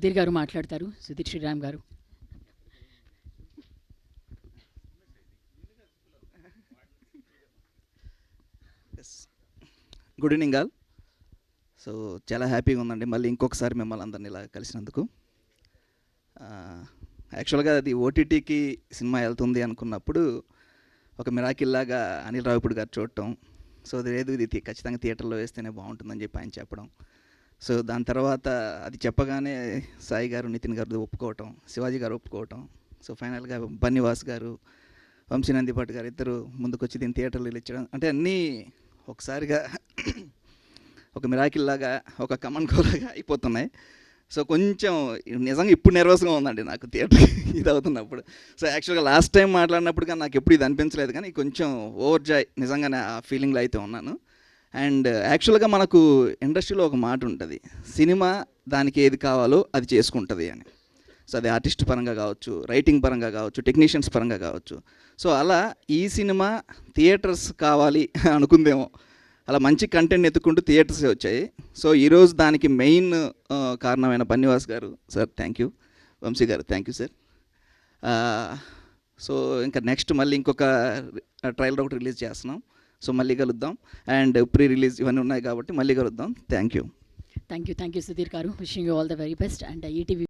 సుధీర్ గారు మాట్లాడతారు. సుధీర్ శ్రీరామ్ గారు. Good evening all. సో చాలా హ్యాపీగా ఉందండి మళ్ళీ ఇంకొకసారి మిమ్మల్ని అందరినీ ఇలా కలిసినందుకు. యాక్చువల్గా అది ఓటీటీకి సినిమా వెళ్తుంది అనుకున్నప్పుడు ఒక మిరాకిల్ లాగా అనిల్ రావిపూడి గారు చూడటం, సో అది లేదు ఇది ఖచ్చితంగా థియేటర్లో వేస్తేనే బాగుంటుందని చెప్పి ఆయన చెప్పడం. సో దాని తర్వాత అది చెప్పగానే సాయి గారు, నితిన్ గారు ఒప్పుకోవటం, శివాజీ గారు ఒప్పుకోవటం, సో ఫైనల్గా బన్నీవాస్ గారు, వంశీనందిపాటి గారు ఇద్దరు ముందుకొచ్చి దీన్ని థియేటర్లో ఇచ్చడం, అంటే అన్నీ ఒకసారిగా ఒక మిరాకిల్ లాగా ఒక కమన్ కోలాగా అయిపోతున్నాయి. సో కొంచెం నిజంగా ఇప్పుడు నర్వస్గా ఉందండి నాకు థియేటర్ ఇది అవుతున్నప్పుడు. సో యాక్చువల్గా లాస్ట్ టైం మాట్లాడినప్పుడు కానీ నాకు ఎప్పుడు ఇది అనిపించలేదు, కానీ కొంచెం ఓవర్ జాయ్ నిజంగానే ఆ ఫీలింగ్లో అయితే ఉన్నాను. అండ్ యాక్చువల్గా మనకు ఇండస్ట్రీలో ఒక మాట ఉంటుంది, సినిమా దానికి ఏది కావాలో అది చేసుకుంటుంది అని. సో అది ఆర్టిస్ట్ పరంగా కావచ్చు, రైటింగ్ పరంగా కావచ్చు, టెక్నీషియన్స్ పరంగా కావచ్చు. సో అలా ఈ సినిమా థియేటర్స్ కావాలి అనుకుందేమో, అలా మంచి కంటెంట్ ఎత్తుకుంటూ థియేటర్సే వచ్చాయి. సో ఈరోజు దానికి మెయిన్ కారణమైన బన్నీవాస్ గారు సార్ థ్యాంక్ యూ, వంశీ గారు థ్యాంక్ యూ సార్. సో ఇంకా నెక్స్ట్ మళ్ళీ ఇంకొక ట్రైలర్ ఒకటి రిలీజ్ చేస్తున్నాం. సో మళ్ళీ కలుద్దాం. అండ్ ప్రీ రిలీజ్ ఇవన్నీ ఉన్నాయి కాబట్టి మళ్ళీ కలుద్దాం. Thank you. Thank you Sudheer గారు. Wishing you all the very best. And ETV